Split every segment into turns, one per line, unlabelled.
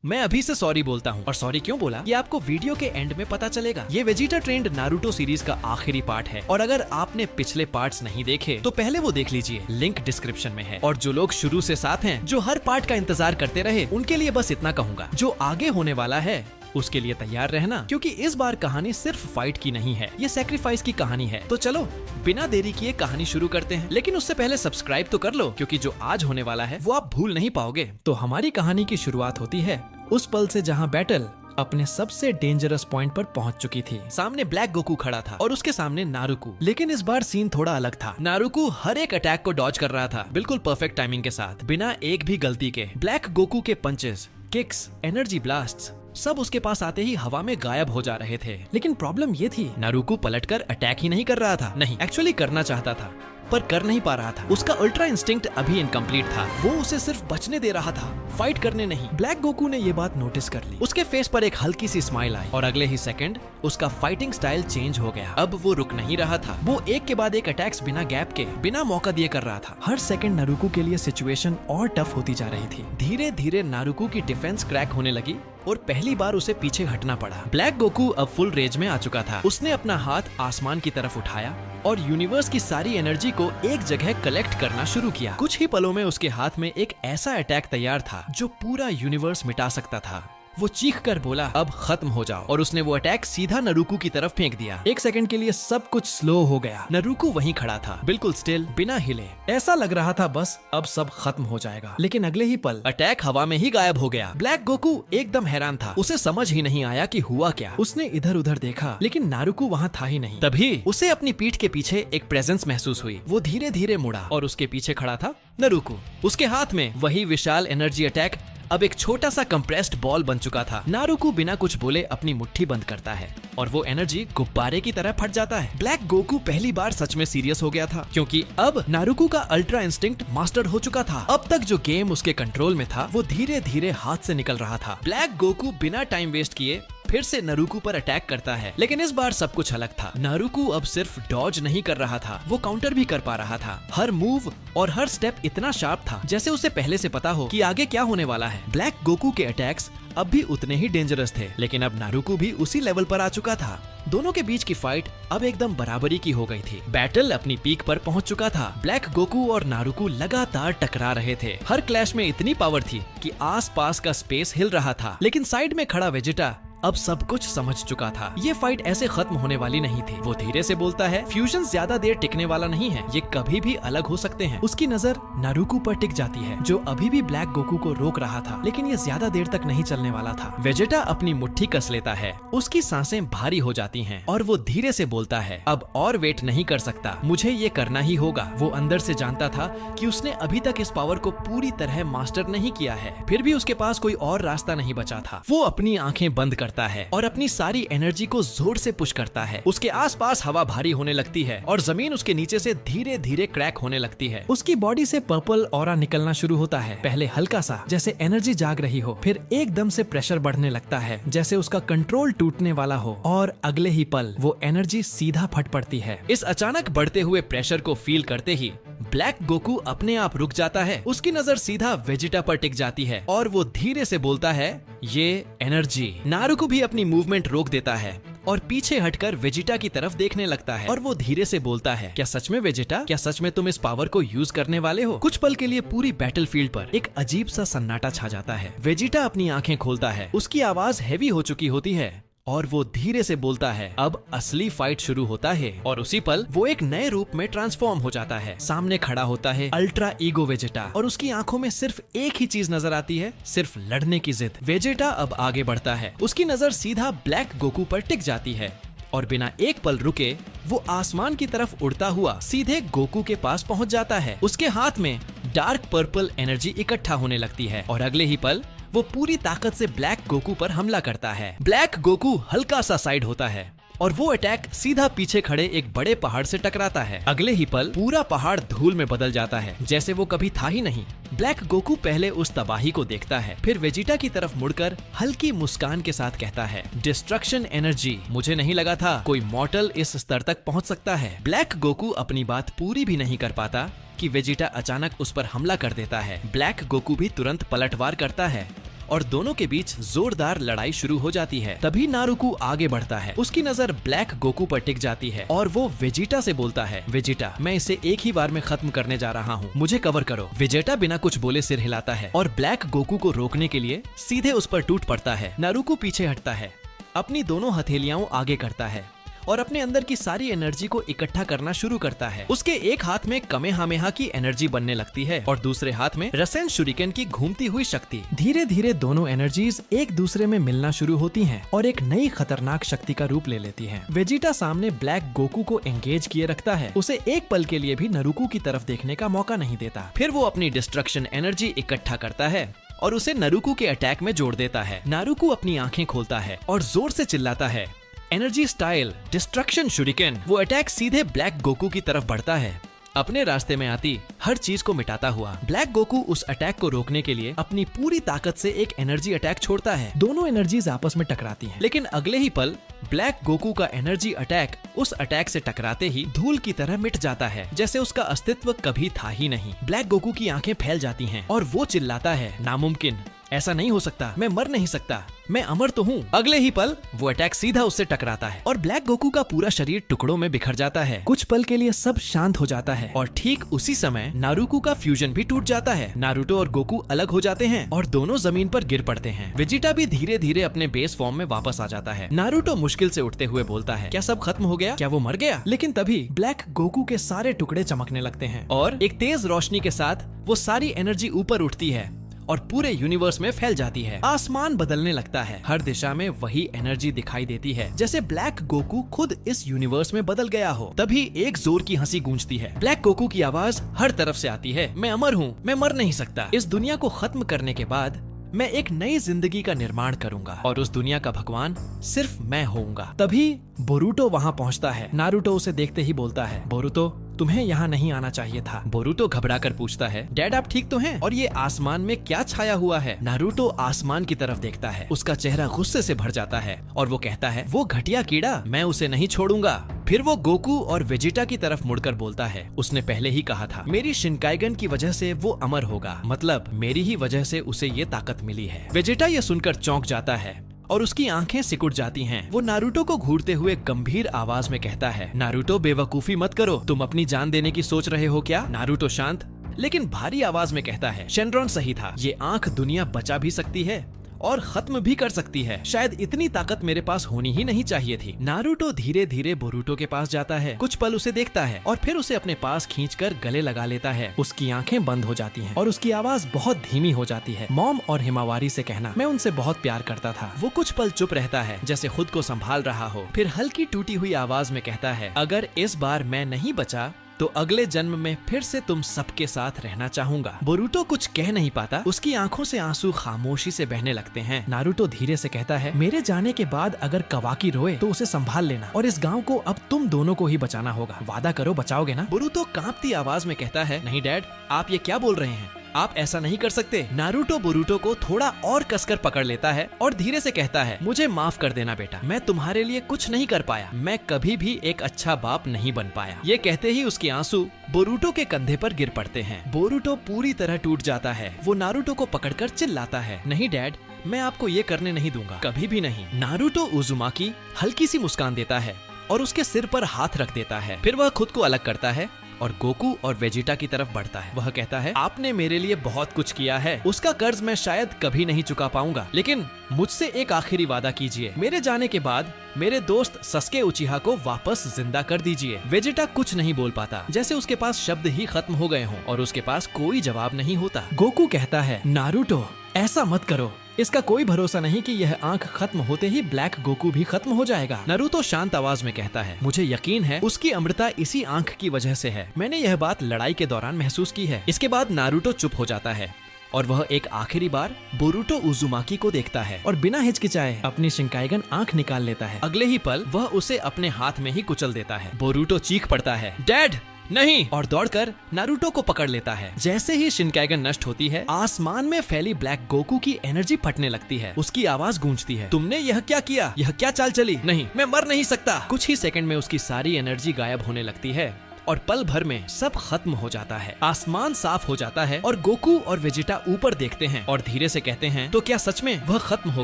मैं अभी से सॉरी बोलता हूँ। और सॉरी क्यों बोला ये आपको वीडियो के एंड में पता चलेगा। ये वेजिटा ट्रेंड नारुतो सीरीज का आखिरी पार्ट है और अगर आपने पिछले पार्ट्स नहीं देखे तो पहले वो देख लीजिए, लिंक डिस्क्रिप्शन में है। और जो लोग शुरू से साथ हैं, जो हर पार्ट का इंतजार करते रहे, उनके लिए बस इतना कहूंगा, जो आगे होने वाला है उसके लिए तैयार रहना, क्योंकि इस बार कहानी सिर्फ फाइट की नहीं है, ये सैक्रिफाइस की कहानी है। तो चलो बिना देरी किए कहानी शुरू करते हैं, लेकिन उससे पहले सब्सक्राइब तो कर लो, क्योंकि जो आज होने वाला है वो आप भूल नहीं पाओगे। तो हमारी कहानी की शुरुआत होती है उस पल से जहाँ बैटल अपने सबसे डेंजरस पॉइंट पर पहुंच चुकी थी। सामने ब्लैक गोकू खड़ा था और उसके सामने नारुको। लेकिन इस बार सीन थोड़ा अलग था। नारुको हर एक अटैक को डॉज कर रहा था, बिल्कुल परफेक्ट टाइमिंग के साथ, बिना एक भी गलती के। ब्लैक गोकू के पंचेस, किक्स, एनर्जी ब्लास्ट्स सब उसके पास आते ही हवा में गायब हो जा रहे थे। लेकिन प्रॉब्लम ये थी, नारुको पलटकर अटैक ही नहीं कर रहा था। नहीं, एक्चुअली करना चाहता था पर कर नहीं पा रहा था। उसका अल्ट्रा इंस्टिंक्ट अभी इनकम्प्लीट था। वो उसे सिर्फ बचने दे रहा था, फाइट करने नहीं। ब्लैक गोकू ने ये बात नोटिस कर ली। उसके फेस पर एक हल्की सी स्माइल आई और अगले ही सेकंड उसका फाइटिंग स्टाइल चेंज हो गया। अब वो रुक नहीं रहा था। वो एक के बाद एक अटैक्स बिना गैप के, बिना मौका दिए कर रहा था। हर सेकंड नारुको के लिए सिचुएशन और टफ होती जा रही थी। धीरे धीरे नारुको की डिफेंस क्रैक होने लगी और पहली बार उसे पीछे हटना पड़ा। ब्लैक गोकू अब फुल रेज में आ चुका था। उसने अपना हाथ आसमान की तरफ उठाया और यूनिवर्स की सारी एनर्जी को एक जगह कलेक्ट करना शुरू किया। कुछ ही पलों में उसके हाथ में एक ऐसा अटैक तैयार था जो पूरा यूनिवर्स मिटा सकता था। वो चीख कर बोला, अब खत्म हो जाओ, और उसने वो अटैक सीधा नारुको की तरफ फेंक दिया। एक सेकंड के लिए सब कुछ स्लो हो गया। नारुको वहीं खड़ा था, बिल्कुल स्टिल, बिना हिले। ऐसा लग रहा था बस अब सब खत्म हो जाएगा। लेकिन अगले ही पल अटैक हवा में ही गायब हो गया। ब्लैक गोकू एकदम हैरान था। उसे समझ ही नहीं आया कि हुआ क्या। उसने इधर उधर देखा, लेकिन नारुको वहाँ था ही नहीं। तभी उसे अपनी पीठ के पीछे एक प्रेजेंस महसूस हुई। वो धीरे धीरे मुड़ा और उसके पीछे खड़ा था नारुको। उसके हाथ में वही विशाल एनर्जी अटैक अब एक छोटा सा कंप्रेस्ड बॉल बन चुका था। नारुको बिना कुछ बोले अपनी मुट्ठी बंद करता है और वो एनर्जी गुब्बारे की तरह फट जाता है। ब्लैक गोकू पहली बार सच में सीरियस हो गया था, क्योंकि अब नारुको का अल्ट्रा इंस्टिंक्ट मास्टर हो चुका था। अब तक जो गेम उसके कंट्रोल में था वो धीरे धीरे हाथ से निकल रहा था। ब्लैक गोकू बिना टाइम वेस्ट किए फिर से नारुको पर अटैक करता है, लेकिन इस बार सब कुछ अलग था। नारुको अब सिर्फ डॉज नहीं कर रहा था, वो काउंटर भी कर पा रहा था। हर मूव और हर स्टेप इतना शार्प था जैसे उसे पहले से पता हो कि आगे क्या होने वाला है। ब्लैक गोकू के अटैक्स अब भी उतने ही डेंजरस थे, लेकिन अब नारुको भी उसी लेवल पर आ चुका था। दोनों के बीच की फाइट अब एकदम बराबरी की हो गई थी। बैटल अपनी पीक पर पहुंच चुका था। ब्लैक गोकू और नारुको लगातार टकरा रहे थे। हर क्लैश में इतनी पावर थी कि आसपास का स्पेस हिल रहा था। लेकिन साइड में खड़ा वेजिटा अब सब कुछ समझ चुका था। ये फाइट ऐसे खत्म होने वाली नहीं थी। वो धीरे से बोलता है, फ्यूजन ज्यादा देर टिकने वाला नहीं है, ये कभी भी अलग हो सकते हैं। उसकी नजर नारुको पर टिक जाती है, जो अभी भी ब्लैक गोकू को रोक रहा था, लेकिन ये ज्यादा देर तक नहीं चलने वाला था। वेजिटा अपनी मुट्ठी कस लेता है, उसकी सांसें भारी हो जाती हैं और वो धीरे से बोलता है, अब और वेट नहीं कर सकता, मुझे ये करना ही होगा। वो अंदर से जानता था कि उसने अभी तक इस पावर को पूरी तरह मास्टर नहीं किया है, फिर भी उसके पास कोई और रास्ता नहीं बचा था। वो अपनी आंखें बंद करता है और अपनी सारी एनर्जी को जोर से पुश करता है। उसके आसपास हवा भारी होने लगती है और जमीन उसके नीचे से धीरे धीरे क्रैक होने लगती है। उसकी बॉडी से पर्पल ऑरा निकलना शुरू होता है। पहले हल्का सा, जैसे एनर्जी जाग रही हो, फिर एकदम से प्रेशर बढ़ने लगता है, जैसे उसका कंट्रोल टूटने वाला हो, और अगले ही पल वो एनर्जी सीधा फट पड़ती है। इस अचानक बढ़ते हुए प्रेशर को फील करते ही ब्लैक गोकू अपने आप रुक जाता है। उसकी नजर सीधा वेजिटा पर टिक जाती है और वो धीरे से बोलता है, ये एनर्जी। नारुको भी अपनी मूवमेंट रोक देता है और पीछे हटकर वेजिटा की तरफ देखने लगता है और वो धीरे से बोलता है, क्या सच में वेजिटा, क्या सच में तुम इस पावर को यूज करने वाले हो? कुछ पल के लिए पूरी बैटलफील्ड पर एक अजीब सा सन्नाटा छा जाता है। वेजिटा अपनी आंखें खोलता है, उसकी आवाज हैवी हो चुकी होती है और वो धीरे से बोलता है, अब असली फाइट शुरू होता है। और उसी पल वो एक नए रूप में ट्रांसफॉर्म हो जाता है। सामने खड़ा होता है अल्ट्रा ईगो वेजिटा और उसकी आंखों में सिर्फ एक ही चीज नजर आती है, सिर्फ लड़ने की जिद। वेजिटा अब आगे बढ़ता है, उसकी नजर सीधा ब्लैक गोकू पर टिक जाती है और बिना एक पल रुके वो आसमान की तरफ उड़ता हुआ सीधे गोकू के पास पहुंच जाता है। उसके हाथ में डार्क पर्पल एनर्जी इकट्ठा होने लगती है और अगले ही पल वो पूरी ताकत से ब्लैक गोकू पर हमला करता है। ब्लैक गोकू हल्का सा साइड होता है और वो अटैक सीधा पीछे खड़े एक बड़े पहाड़ से टकराता है। अगले ही पल पूरा पहाड़ धूल में बदल जाता है, जैसे वो कभी था ही नहीं। ब्लैक गोकू पहले उस तबाही को देखता है, फिर वेजिटा की तरफ मुड़कर हल्की मुस्कान के साथ कहता है, डिस्ट्रक्शन एनर्जी, मुझे नहीं लगा था कोई मॉर्टल इस स्तर तक पहुंच सकता है। ब्लैक गोकू अपनी बात पूरी भी नहीं कर पाता कि वेजिटा अचानक उस पर हमला कर देता है। ब्लैक गोकू भी तुरंत पलटवार करता है और दोनों के बीच जोरदार लड़ाई शुरू हो जाती है। तभी नारुको आगे बढ़ता है, उसकी नजर ब्लैक गोकू पर टिक जाती है और वो वेजिटा से बोलता है, वेजिटा मैं इसे एक ही बार में खत्म करने जा रहा हूँ, मुझे कवर करो। वेजिटा बिना कुछ बोले सिर हिलाता है और ब्लैक गोकू को रोकने के लिए सीधे उस पर टूट पड़ता है। नारुको पीछे हटता है, अपनी दोनों हथेलियां आगे करता है और अपने अंदर की सारी एनर्जी को इकट्ठा करना शुरू करता है। उसके एक हाथ में कामेहामेहा की एनर्जी बनने लगती है और दूसरे हाथ में रसेन शुरिकेन की घूमती हुई शक्ति। धीरे धीरे दोनों एनर्जीज एक दूसरे में मिलना शुरू होती हैं और एक नई खतरनाक शक्ति का रूप ले लेती हैं। वेजिटा सामने ब्लैक गोकू को एंगेज किए रखता है, उसे एक पल के लिए भी नारुको की तरफ देखने का मौका नहीं देता। फिर वो अपनी डिस्ट्रक्शन एनर्जी इकट्ठा करता है और उसे नारुको के अटैक में जोड़ देता है। नारुको अपनी आंखें खोलता है और जोर से चिल्लाता है, एनर्जी स्टाइल डिस्ट्रक्शन शुरिकेन। वो अटैक सीधे ब्लैक गोकू की तरफ बढ़ता है, अपने रास्ते में आती हर चीज को मिटाता हुआ। ब्लैक गोकू उस अटैक को रोकने के लिए अपनी पूरी ताकत से एक एनर्जी अटैक छोड़ता है। दोनों एनर्जीज आपस में टकराती हैं, लेकिन अगले ही पल ब्लैक गोकू का एनर्जी अटैक उस अटैक से टकराते ही धूल की तरह मिट जाता है, जैसे उसका अस्तित्व कभी था ही नहीं। ब्लैक गोकू की आंखें फैल जाती हैं और वो चिल्लाता है, नामुमकिन, ऐसा नहीं हो सकता, मैं मर नहीं सकता, मैं अमर तो हूँ। अगले ही पल वो अटैक सीधा उससे टकराता है और ब्लैक गोकू का पूरा शरीर टुकड़ों में बिखर जाता है। कुछ पल के लिए सब शांत हो जाता है और ठीक उसी समय नारुको का फ्यूजन भी टूट जाता है। नारुतो और गोकू अलग हो जाते हैं और दोनों जमीन पर गिर पड़ते हैं। वेजिटा भी धीरे धीरे अपने बेस फॉर्म में वापस आ जाता है। नारुतो मुश्किल से उठते हुए बोलता है, क्या सब खत्म हो गया? क्या वो मर गया? लेकिन तभी ब्लैक गोकू के सारे टुकड़े चमकने लगते हैं और एक तेज रोशनी के साथ वो सारी एनर्जी ऊपर उठती है और पूरे यूनिवर्स में फैल जाती है। आसमान बदलने लगता है, हर दिशा में वही एनर्जी दिखाई देती है, जैसे ब्लैक गोकू खुद इस यूनिवर्स में बदल गया हो। तभी एक जोर की हंसी गूंजती है। ब्लैक गोकू की आवाज हर तरफ से आती है, मैं अमर हूँ, मैं मर नहीं सकता। इस दुनिया को खत्म करने के बाद मैं एक नई जिंदगी का निर्माण करूंगा और उस दुनिया का भगवान सिर्फ मैं होऊंगा। तभी बोरुटो वहाँ पहुँचता है। नारुतो उसे देखते ही बोलता है, बोरुटो तुम्हें यहाँ नहीं आना चाहिए था। बोरुटो घबराकर पूछता है, डैड आप ठीक तो हैं? और ये आसमान में क्या छाया हुआ है? नारुतो आसमान की तरफ देखता है, उसका चेहरा गुस्से से भर जाता है और वो कहता है, वो घटिया कीड़ा, मैं उसे नहीं छोड़ूंगा। फिर वो गोकू और वेजिटा की तरफ मुड़कर बोलता है, उसने पहले ही कहा था मेरी शिनकाइगन की वजह से वो अमर होगा, मतलब मेरी ही वजह से उसे ये ताकत मिली है। वेजिटा ये सुनकर चौंक जाता है और उसकी आंखें सिकुड़ जाती हैं। वो नारुतो को घूरते हुए गंभीर आवाज में कहता है, नारुतो बेवकूफी मत करो, तुम अपनी जान देने की सोच रहे हो क्या? नारुतो शांत लेकिन भारी आवाज में कहता है, शेनरॉन सही था, ये आंख दुनिया बचा भी सकती है और खत्म भी कर सकती है। शायद इतनी ताकत मेरे पास होनी ही नहीं चाहिए थी। नारुतो धीरे धीरे बोरुटो के पास जाता है, कुछ पल उसे देखता है और फिर उसे अपने पास खींचकर गले लगा लेता है। उसकी आंखें बंद हो जाती हैं और उसकी आवाज बहुत धीमी हो जाती है। मॉम और हिमावारी से कहना, मैं उनसे बहुत प्यार करता था। वो कुछ पल चुप रहता है, जैसे खुद को संभाल रहा हो, फिर हल्की टूटी हुई आवाज में कहता है, अगर इस बार मैं नहीं बचा तो अगले जन्म में फिर से तुम सबके साथ रहना चाहूंगा। बोरुटो कुछ कह नहीं पाता, उसकी आंखों से आंसू खामोशी से बहने लगते हैं। नारुतो धीरे से कहता है, मेरे जाने के बाद अगर कवाकी रोए तो उसे संभाल लेना और इस गांव को अब तुम दोनों को ही बचाना होगा। वादा करो, बचाओगे ना? बोरुटो कांपती आवाज में कहता है, नहीं डैड, आप ये क्या बोल रहे हैं? आप ऐसा नहीं कर सकते। नारुतो बोरुटो को थोड़ा और कसकर पकड़ लेता है और धीरे से कहता है, मुझे माफ कर देना बेटा, मैं तुम्हारे लिए कुछ नहीं कर पाया, मैं कभी भी एक अच्छा बाप नहीं बन पाया। ये कहते ही उसके आंसू बोरुटो के कंधे पर गिर पड़ते हैं। बोरुटो पूरी तरह टूट जाता है। वो नारुतो को पकड़कर चिल्लाता है, नहीं डैड, मैं आपको ये करने नहीं दूंगा, कभी भी नहीं। नारुतो उजुमाकी हल्की सी मुस्कान देता है और उसके सिर पर हाथ रख देता है। फिर वह खुद को अलग करता है और गोकू और वेजिटा की तरफ बढ़ता है। वह कहता है, आपने मेरे लिए बहुत कुछ किया है, उसका कर्ज मैं शायद कभी नहीं चुका पाऊंगा, लेकिन मुझसे एक आखिरी वादा कीजिए, मेरे जाने के बाद मेरे दोस्त सस्के उचिहा को वापस जिंदा कर दीजिए। वेजिटा कुछ नहीं बोल पाता, जैसे उसके पास शब्द ही खत्म हो गए हों और उसके पास कोई जवाब नहीं होता। गोकू कहता है, नारुतो ऐसा मत करो, इसका कोई भरोसा नहीं कि यह आंख खत्म होते ही ब्लैक गोकू भी खत्म हो जाएगा। नारुतो शांत आवाज में कहता है, मुझे यकीन है उसकी अमृता इसी आंख की वजह से है, मैंने यह बात लड़ाई के दौरान महसूस की है। इसके बाद नारुतो चुप हो जाता है और वह एक आखिरी बार बोरुटो उजुमाकी को देखता है और बिना हिचकिचाए अपनी शिनकाइगन आंख निकाल लेता है। अगले ही पल वह उसे अपने हाथ में ही कुचल देता है। बोरुटो चीख पड़ता है, डैड नहीं, और दौड़कर नारुतो को पकड़ लेता है। जैसे ही शिनकाइगन नष्ट होती है, आसमान में फैली ब्लैक गोकू की एनर्जी फटने लगती है। उसकी आवाज गूंजती है, तुमने यह क्या किया? यह क्या चाल चली? नहीं, मैं मर नहीं सकता। कुछ ही सेकंड में उसकी सारी एनर्जी गायब होने लगती है और पल भर में सब खत्म हो जाता है। आसमान साफ हो जाता है और गोकू और वेजिटा ऊपर देखते हैं और धीरे से कहते हैं, तो क्या सच में वह खत्म हो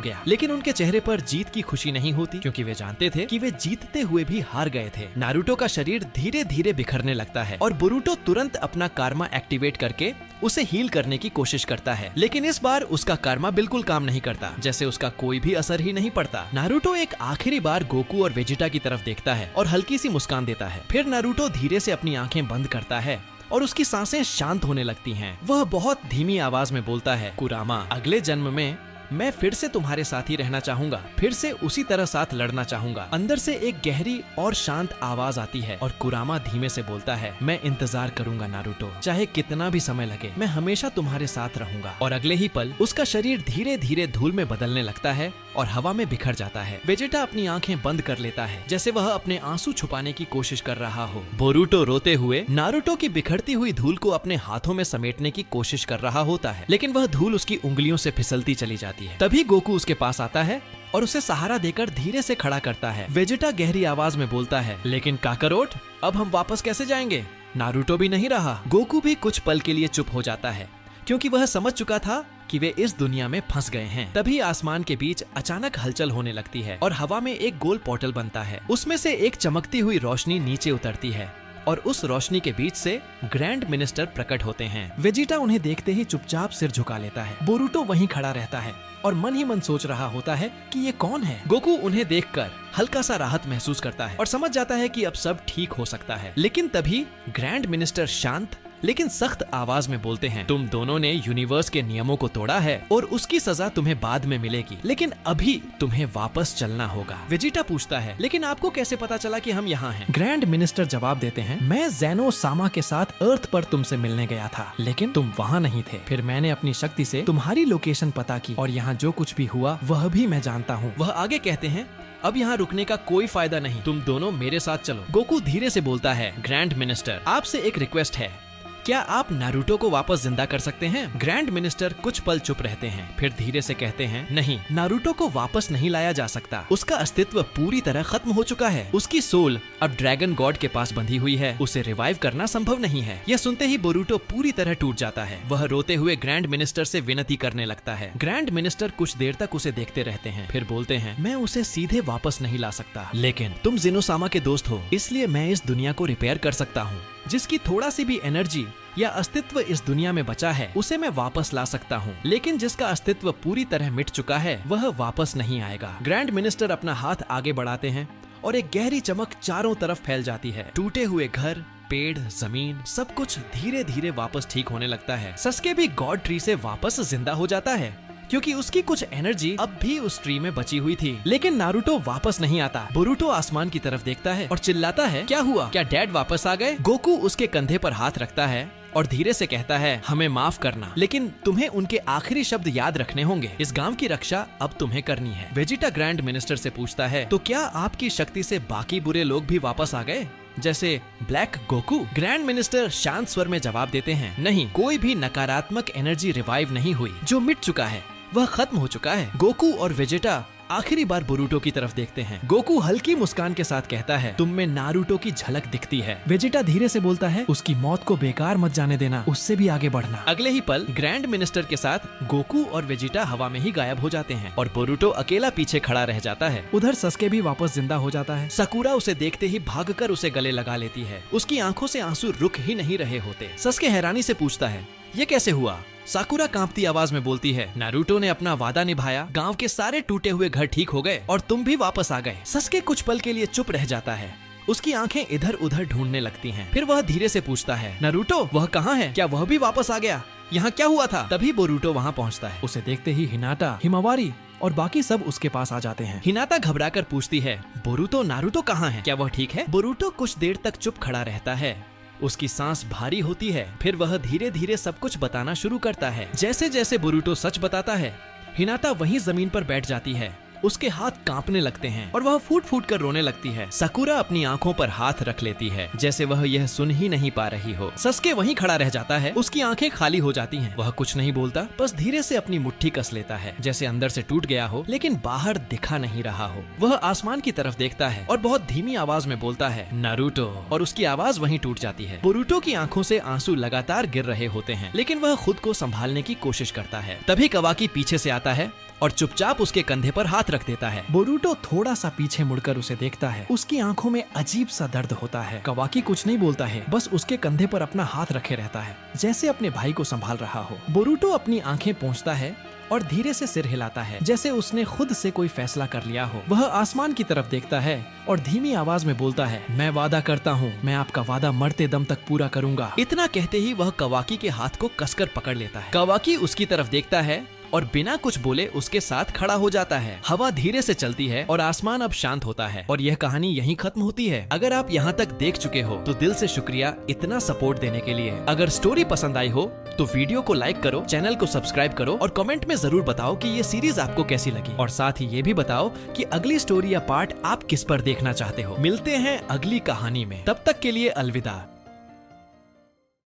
गया? लेकिन उनके चेहरे पर जीत की खुशी नहीं होती, क्योंकि वे जानते थे कि वे जीतते हुए भी हार गए थे। नारुतो का शरीर धीरे धीरे बिखरने लगता है और बोरुटो तुरंत अपना कार्मा एक्टिवेट करके उसे हील करने की कोशिश करता है, लेकिन इस बार उसका कार्मा बिल्कुल काम नहीं करता, जैसे उसका कोई भी असर ही नहीं पड़ता। नारुतो एक आखिरी बार गोकू और वेजिटा की तरफ देखता है और हल्की सी मुस्कान देता है। फिर नारुतो धीरे से अपनी आंखें बंद करता है और उसकी सांसें शांत होने लगती हैं। वह बहुत धीमी आवाज में बोलता है, कुरामा, अगले जन्म में मैं फिर से तुम्हारे साथ ही रहना चाहूंगा, फिर से उसी तरह साथ लड़ना चाहूंगा। अंदर से एक गहरी और शांत आवाज आती है और कुरामा धीमे से बोलता है, मैं इंतजार करूंगा नारुतो, चाहे कितना भी समय लगे, मैं हमेशा तुम्हारे साथ रहूंगा। और अगले ही पल उसका शरीर धीरे धीरे धूल में बदलने लगता है और हवा में बिखर जाता है। वेजिटा अपनी आंखें बंद कर लेता है, जैसे वह अपने आंसू छुपाने की कोशिश कर रहा हो। बोरुटो रोते हुए नारुतो की बिखरती हुई धूल को अपने हाथों में समेटने की कोशिश कर रहा होता है, लेकिन वह धूल उसकी उंगलियों से फिसलती चली जाती है। तभी गोकू उसके पास आता है और उसे सहारा देकर धीरे से खड़ा करता है। वेजिटा गहरी आवाज में बोलता है, लेकिन काकरोट, अब हम वापस कैसे जाएंगे? नारुतो भी नहीं रहा। गोकू भी कुछ पल के लिए चुप हो जाता है, क्योंकि वह समझ चुका था कि वे इस दुनिया में फंस गए हैं। तभी आसमान के बीच अचानक हलचल होने लगती है और हवा में एक गोल पोर्टल बनता है। उसमें से एक चमकती हुई रोशनी नीचे उतरती है और उस रोशनी के बीच से ग्रैंड मिनिस्टर प्रकट होते हैं। वेजिटा उन्हें देखते ही चुपचाप सिर झुका लेता है। बोरुटो वहीं खड़ा रहता है और मन ही मन सोच रहा होता है कि ये कौन है। गोकू उन्हें देखकर हल्का सा राहत महसूस करता है और समझ जाता है कि अब सब ठीक हो सकता है। लेकिन तभी ग्रैंड मिनिस्टर शांत लेकिन सख्त आवाज में बोलते हैं, तुम दोनों ने यूनिवर्स के नियमों को तोड़ा है और उसकी सजा तुम्हें बाद में मिलेगी, लेकिन अभी तुम्हें वापस चलना होगा। वेजिटा पूछता है, लेकिन आपको कैसे पता चला कि हम यहाँ हैं? ग्रैंड मिनिस्टर जवाब देते हैं, मैं ज़ेनो सामा के साथ अर्थ पर तुमसे मिलने गया था, लेकिन तुम वहाँ नहीं थे। फिर मैंने अपनी शक्ति से तुम्हारी लोकेशन पता की और यहाँ जो कुछ भी हुआ वह भी मैं जानता हूँ। वह आगे कहते हैं, अब यहाँ रुकने का कोई फायदा नहीं, तुम दोनों मेरे साथ चलो। गोकू धीरे से बोलता है, ग्रैंड मिनिस्टर, आपसे एक रिक्वेस्ट है, क्या आप नारुतो को वापस जिंदा कर सकते हैं? ग्रैंड मिनिस्टर कुछ पल चुप रहते हैं, फिर धीरे से कहते हैं, नहीं, नारुतो को वापस नहीं लाया जा सकता। उसका अस्तित्व पूरी तरह खत्म हो चुका है। उसकी सोल अब ड्रैगन गॉड के पास बंधी हुई है, उसे रिवाइव करना संभव नहीं है। यह सुनते ही बोरुटो पूरी तरह टूट जाता है। वह रोते हुए ग्रैंड मिनिस्टर से विनती करने लगता है। ग्रैंड मिनिस्टर कुछ देर तक उसे देखते रहते हैं, फिर बोलते हैं, मैं उसे सीधे वापस नहीं ला सकता, लेकिन तुम ज़ेनोसामा के दोस्त हो, इसलिए मैं इस दुनिया को रिपेयर कर सकता हूँ। जिसकी थोड़ा सी भी एनर्जी या अस्तित्व इस दुनिया में बचा है उसे मैं वापस ला सकता हूँ, लेकिन जिसका अस्तित्व पूरी तरह मिट चुका है वह वापस नहीं आएगा। ग्रैंड मिनिस्टर अपना हाथ आगे बढ़ाते हैं और एक गहरी चमक चारों तरफ फैल जाती है। टूटे हुए घर, पेड़, जमीन, सब कुछ धीरे धीरे वापस ठीक होने लगता है। सस्के भी गॉड ट्री से वापस जिंदा हो जाता है, क्योंकि उसकी कुछ एनर्जी अब भी उस ट्री में बची हुई थी। लेकिन नारुतो वापस नहीं आता। बोरुटो आसमान की तरफ देखता है और चिल्लाता है, क्या हुआ? क्या डैड वापस आ गए? गोकू उसके कंधे पर हाथ रखता है और धीरे से कहता है, हमें माफ करना, लेकिन तुम्हें उनके आखिरी शब्द याद रखने होंगे। इस गांव की रक्षा अब तुम्हें करनी है। वेजिटा ग्रैंड मिनिस्टर से पूछता है, तो क्या आपकी शक्ति से बाकी बुरे लोग भी वापस आ गए, जैसे ब्लैक गोकू? ग्रैंड मिनिस्टर शांत स्वर में जवाब देते हैं, नहीं, कोई भी नकारात्मक एनर्जी रिवाइव नहीं हुई। जो मिट चुका है वह खत्म हो चुका है। गोकू और वेजिटा आखिरी बार बोरुटो की तरफ देखते हैं। गोकू हल्की मुस्कान के साथ कहता है, तुम में नारुतो की झलक दिखती है। वेजिटा धीरे से बोलता है, उसकी मौत को बेकार मत जाने देना, उससे भी आगे बढ़ना। अगले ही पल ग्रैंड मिनिस्टर के साथ गोकू और वेजिटा हवा में ही गायब हो जाते हैं और बोरुटो अकेला पीछे खड़ा रह जाता है। उधर सस्के भी वापस जिंदा हो जाता है। साकुरा उसे देखते ही भागकर उसे गले लगा लेती है। उसकी आंखों से आंसू रुक ही नहीं रहे होते। सस्के हैरानी से पूछता है, ये कैसे हुआ? साकुरा कांपती आवाज में बोलती है, नारुतो ने अपना वादा निभाया, गांव के सारे टूटे हुए घर ठीक हो गए और तुम भी वापस आ गए। सस्के कुछ पल के लिए चुप रह जाता है। उसकी आंखें इधर उधर ढूंढने लगती हैं। फिर वह धीरे से पूछता है, नारुतो वह कहाँ है? क्या वह भी वापस आ गया? यहाँ क्या हुआ था? तभी बोरुटो वहाँ पहुँचता है। उसे देखते ही हिनाटा, हिमावारी और बाकी सब उसके पास आ जाते हैं। हिनाटा घबराकर पूछती है, बोरुटो, नारुतो कहाँ है? क्या वह ठीक है? बोरुटो कुछ देर तक चुप खड़ा रहता है। उसकी सांस भारी होती है। फिर वह धीरे धीरे सब कुछ बताना शुरू करता है। जैसे जैसे बोरुटो सच बताता है, हिनाटा वहीं जमीन पर बैठ जाती है उसके हाथ कांपने लगते हैं और वह फूट फूट कर रोने लगती है। साकुरा अपनी आंखों पर हाथ रख लेती है जैसे वह यह सुन ही नहीं पा रही हो। सस्के वहीं खड़ा रह जाता है, उसकी आंखें खाली हो जाती हैं। वह कुछ नहीं बोलता, बस धीरे से अपनी मुट्ठी कस लेता है जैसे अंदर से टूट गया हो लेकिन बाहर दिखा नहीं रहा हो। वह आसमान की तरफ देखता है और बहुत धीमी आवाज में बोलता है, नारुतो, और उसकी आवाज वहीं टूट जाती है। बोरुटो की आंखों से आंसू लगातार गिर रहे होते हैं लेकिन वह खुद को संभालने की कोशिश करता है। तभी कवाकी पीछे से आता है और चुपचाप उसके कंधे पर हाथ रख देता है। बोरुटो थोड़ा सा पीछे मुड़कर उसे देखता है। उसकी आंखों में अजीब सा दर्द होता है। कवाकी कुछ नहीं बोलता है, बस उसके कंधे पर अपना हाथ रखे रहता है जैसे अपने भाई को संभाल रहा हो। बोरुटो अपनी आंखें पोंछता है और धीरे से सिर हिलाता है जैसे उसने खुद से कोई फैसला कर लिया हो। वह आसमान की तरफ देखता है और धीमी आवाज में बोलता है, मैं वादा करता हूँ, मैं आपका वादा मरते दम तक पूरा करूंगा। इतना कहते ही वह कवाकी के हाथ को कसकर पकड़ लेता है। कवाकी उसकी तरफ देखता है और बिना कुछ बोले उसके साथ खड़ा हो जाता है। हवा धीरे से चलती है और आसमान अब शांत होता है और यह कहानी यहीं खत्म होती है। अगर आप यहाँ तक देख चुके हो तो दिल से शुक्रिया इतना सपोर्ट देने के लिए। अगर स्टोरी पसंद आई हो तो वीडियो को लाइक करो, चैनल को सब्सक्राइब करो और कमेंट में जरूर बताओ कि ये सीरीज आपको कैसी लगी। और साथ ही ये भी बताओ कि अगली स्टोरी या पार्ट आप किस पर देखना चाहते हो। मिलते हैं अगली कहानी में, तब तक के लिए अलविदा।